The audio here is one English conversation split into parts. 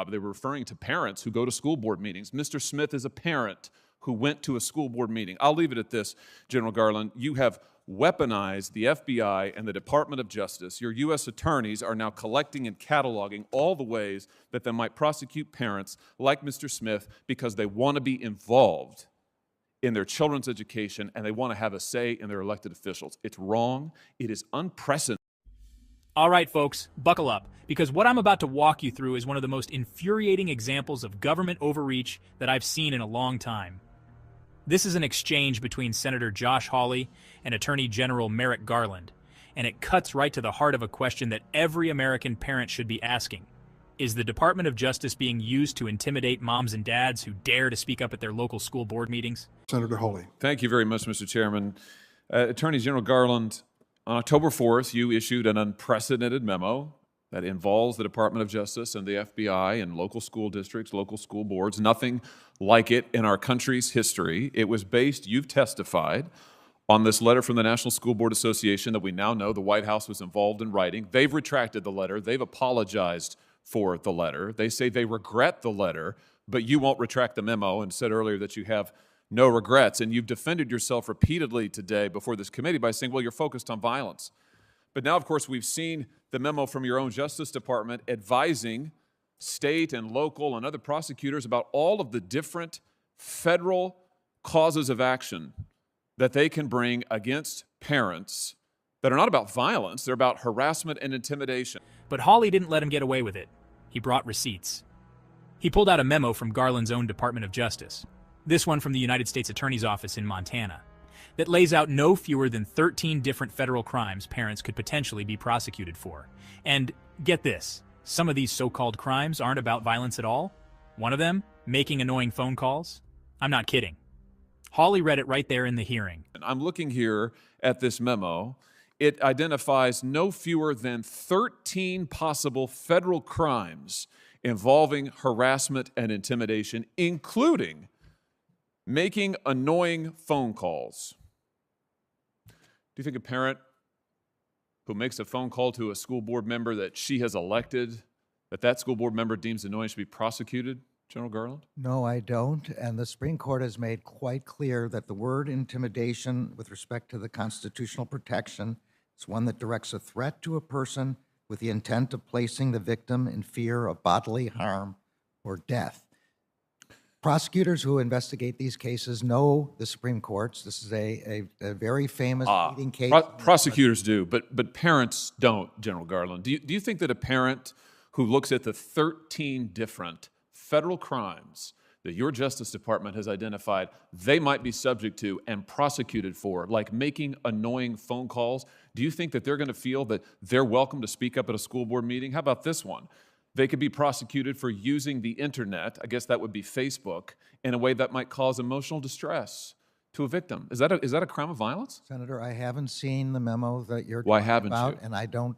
they were referring to parents who go to school board meetings. Mr. Smith is a parent who went to a school board meeting. I'll leave it at this, General Garland. You have weaponized the FBI and the Department of Justice. Your U.S. attorneys are now collecting and cataloging all the ways that they might prosecute parents like Mr. Smith because they want to be involved in their children's education and they want to have a say in their elected officials. It's wrong. It is unprecedented. All right, folks, buckle up, because what I'm about to walk you through is one of the most infuriating examples of government overreach that I've seen in a long time. This is an exchange between Senator Josh Hawley and Attorney General Merrick Garland, and it cuts right to the heart of a question that every American parent should be asking. Is the Department of Justice being used to intimidate moms and dads who dare to speak up at their local school board meetings? Senator Hawley. Thank you very much, Mr. Chairman. Attorney General Garland, on October 4th, you issued an unprecedented memo that involves the Department of Justice and the FBI and local school districts, local school boards, nothing like it in our country's history. It was based, you've testified, on this letter from the National School Board Association that we now know the White House was involved in writing. They've retracted the letter. They've apologized for the letter. They say they regret the letter, but you won't retract the memo and said earlier that you have no regrets. And you've defended yourself repeatedly today before this committee by saying, well, you're focused on violence. But now, of course, we've seen the memo from your own Justice Department advising state and local and other prosecutors about all of the different federal causes of action that they can bring against parents that are not about violence, they're about harassment and intimidation. But Hawley didn't let him get away with it. He brought receipts. He pulled out a memo from Garland's own Department of Justice, this one from the United States Attorney's Office in Montana, that lays out no fewer than 13 different federal crimes parents could potentially be prosecuted for. And get this, some of these so-called crimes aren't about violence at all. One of them, making annoying phone calls. I'm not kidding. Hawley read it right there in the hearing. I'm looking here at this memo. It identifies no fewer than 13 possible federal crimes involving harassment and intimidation, including making annoying phone calls. Do you think a parent who makes a phone call to a school board member that she has elected, that school board member deems annoying, should be prosecuted, General Garland? No, I don't. And the Supreme Court has made quite clear that the word intimidation with respect to the constitutional protection is one that directs a threat to a person with the intent of placing the victim in fear of bodily harm or death. Prosecutors who investigate these cases know the Supreme Court's. This is a very famous leading case. Prosecutors do, but parents don't, General Garland. Do you think that a parent who looks at the 13 different federal crimes that your Justice Department has identified they might be subject to and prosecuted for, like making annoying phone calls, do you think that they're going to feel that they're welcome to speak up at a school board meeting? How about this one? They could be prosecuted for using the internet, I guess that would be Facebook, in a way that might cause emotional distress to a victim. Is that a crime of violence? Senator, I haven't seen the memo that you're Why talking haven't about, you? and I don't.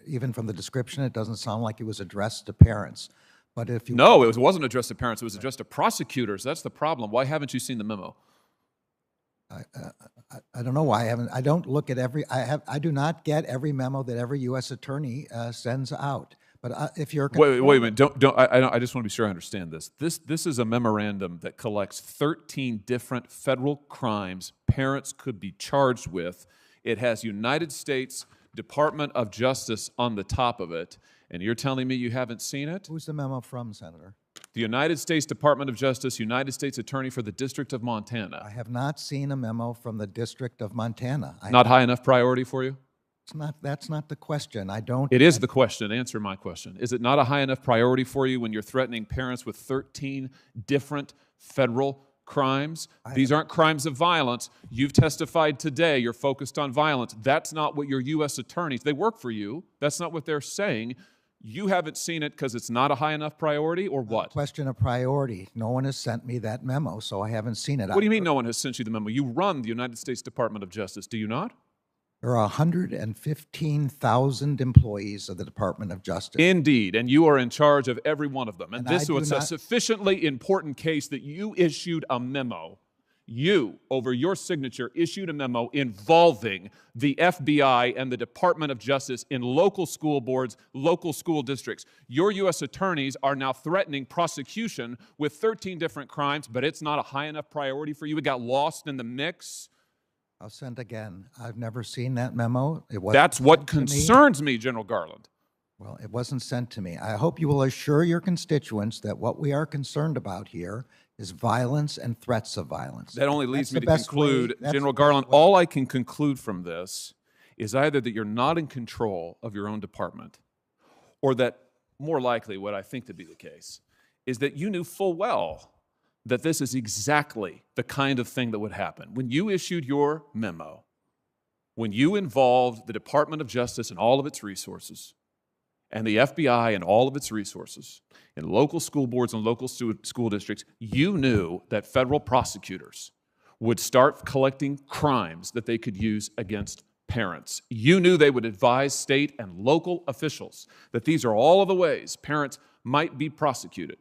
Even from the description, it doesn't sound like it was addressed to parents. But if you No, it wasn't addressed to parents. It was addressed to prosecutors. That's the problem. Why haven't you seen the memo? I don't know why I haven't. I don't look at every. I do not get every memo that every U.S. attorney sends out. But if you're wait a minute. Don't. I just want to be sure I understand this. This is a memorandum that collects 13 different federal crimes parents could be charged with. It has United States Department of Justice on the top of it, and you're telling me you haven't seen it? Who's the memo from, Senator? The United States Department of Justice, United States Attorney for the District of Montana. I have not seen a memo from the District of Montana. Not high enough priority for you? That's not the question. I don't. It is the question. Answer my question. Is it not a high enough priority for you when you're threatening parents with 13 different federal crimes? These aren't crimes of violence. You've testified today you're focused on violence. That's not what your U.S. attorneys, they work for you. That's not what they're saying. You haven't seen it because it's not a high enough priority, or what? Question of priority. No one has sent me that memo, so I haven't seen it. What do you mean no one has sent you the memo? You run the United States Department of Justice, do you not? There are 115,000 employees of the Department of Justice. Indeed, and you are in charge of every one of them. And this was a not sufficiently important case that you issued a memo You, over your signature, issued a memo involving the FBI and the Department of Justice in local school boards, local school districts. Your U.S. attorneys are now threatening prosecution with 13 different crimes, but it's not a high enough priority for you. It got lost in the mix. I'll send again. I've never seen that memo. That's what concerns me, General Garland. Well, it wasn't sent to me. I hope you will assure your constituents that what we are concerned about here is violence and threats of violence. That only leads me to conclude, General Garland, all I can conclude from this is either that you're not in control of your own department, or that, more likely, what I think to be the case, is that you knew full well that this is exactly the kind of thing that would happen. When you issued your memo, when you involved the Department of Justice and all of its resources, and the FBI and all of its resources in local school boards and local school districts, you knew that federal prosecutors would start collecting crimes that they could use against parents. You knew they would advise state and local officials that these are all of the ways parents might be prosecuted.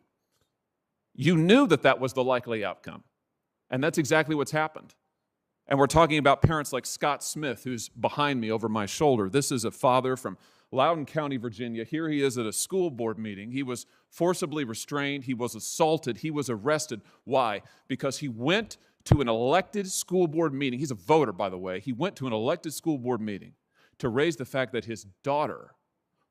You knew that that was the likely outcome, and that's exactly what's happened. And we're talking about parents like Scott Smith, who's behind me over my shoulder. This is a father from Loudoun County, Virginia. Here he is at a school board meeting. He was forcibly restrained. He was assaulted. He was arrested. Why? Because he went to an elected school board meeting. He's a voter, by the way. He went to an elected school board meeting to raise the fact that his daughter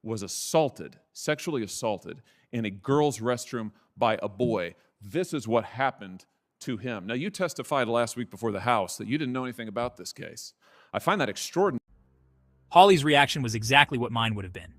was assaulted, sexually assaulted, in a girl's restroom by a boy. This is what happened to him. Now, you testified last week before the House that you didn't know anything about this case. I find that extraordinary. Hawley's reaction was exactly what mine would have been.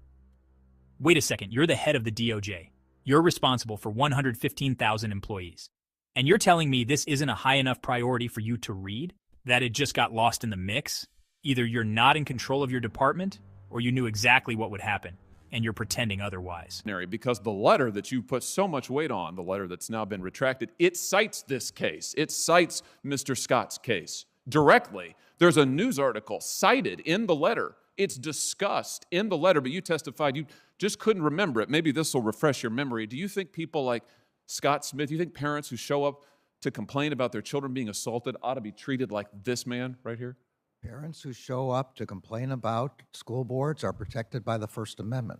Wait a second, you're the head of the DOJ. You're responsible for 115,000 employees. And you're telling me this isn't a high enough priority for you to read? That it just got lost in the mix? Either you're not in control of your department, or you knew exactly what would happen, and you're pretending otherwise. Because the letter that you put so much weight on, the letter that's now been retracted, it cites this case. It cites Mr. Scott's case directly. There's a news article cited in the letter. It's discussed in the letter, but you testified you just couldn't remember it. Maybe this will refresh your memory. Do you think people like Scott Smith, do you think parents who show up to complain about their children being assaulted ought to be treated like this man right here? Parents who show up to complain about school boards are protected by the First Amendment.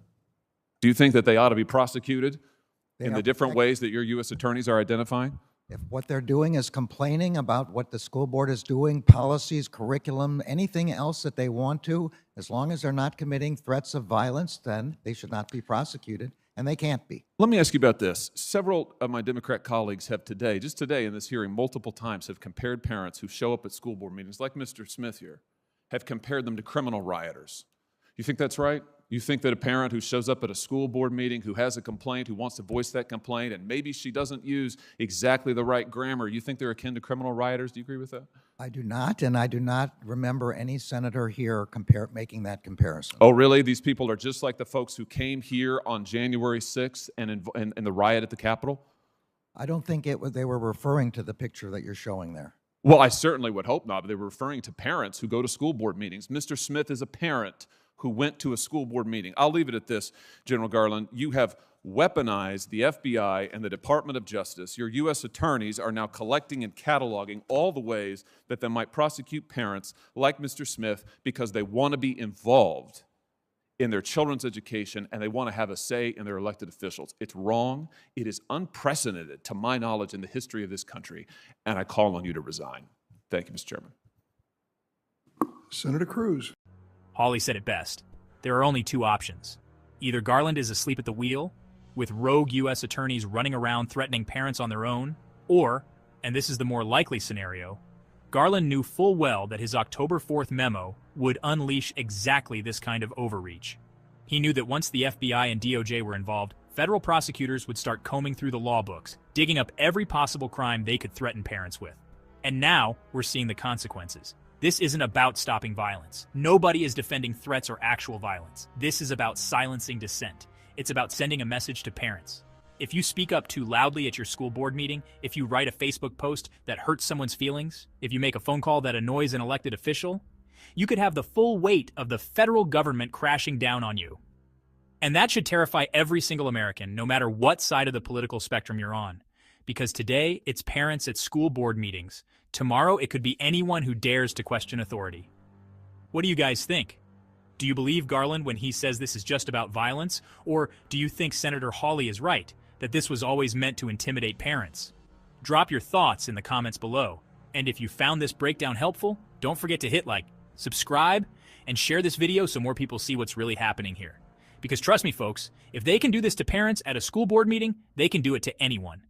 Do you think that they ought to be prosecuted They in are the different protected. ways that your U.S. attorneys are identifying? If what they're doing is complaining about what the school board is doing, policies, curriculum, anything else that they want to, as long as they're not committing threats of violence, then they should not be prosecuted, and they can't be. Let me ask you about this. Several of my Democrat colleagues have today, just today in this hearing, multiple times have compared parents who show up at school board meetings, like Mr. Smith here, have compared them to criminal rioters. You think that's right? You think that a parent who shows up at a school board meeting, who has a complaint, who wants to voice that complaint, and maybe she doesn't use exactly the right grammar, you think they're akin to criminal rioters? Do you agree with that? I do not, and I do not remember any senator here making that comparison. Oh, really? These people are just like the folks who came here on January 6th and in the riot at the Capitol? I don't think they were referring to the picture that you're showing there. Well, I certainly would hope not, but they were referring to parents who go to school board meetings. Mr. Smith is a parent who went to a school board meeting. I'll leave it at this, General Garland. You have weaponized the FBI and the Department of Justice. Your U.S. attorneys are now collecting and cataloging all the ways that they might prosecute parents like Mr. Smith because they want to be involved in their children's education and they want to have a say in their elected officials. It's wrong. It is unprecedented, to my knowledge, in the history of this country, and I call on you to resign. Thank you, Mr. Chairman. Senator Cruz. Hawley said it best. There are only two options. Either Garland is asleep at the wheel, with rogue U.S. attorneys running around threatening parents on their own, or, and this is the more likely scenario, Garland knew full well that his October 4th memo would unleash exactly this kind of overreach. He knew that once the FBI and DOJ were involved, federal prosecutors would start combing through the law books, digging up every possible crime they could threaten parents with. And now we're seeing the consequences. This isn't about stopping violence. Nobody is defending threats or actual violence. This is about silencing dissent. It's about sending a message to parents. If you speak up too loudly at your school board meeting, if you write a Facebook post that hurts someone's feelings, if you make a phone call that annoys an elected official, you could have the full weight of the federal government crashing down on you. And that should terrify every single American, no matter what side of the political spectrum you're on. Because today, it's parents at school board meetings Tomorrow, it could be anyone who dares to question authority. What do you guys think? Do you believe Garland when he says this is just about violence? Or do you think Senator Hawley is right, that this was always meant to intimidate parents? Drop your thoughts in the comments below. And if you found this breakdown helpful, don't forget to hit like, subscribe, and share this video so more people see what's really happening here. Because trust me, folks, if they can do this to parents at a school board meeting, they can do it to anyone.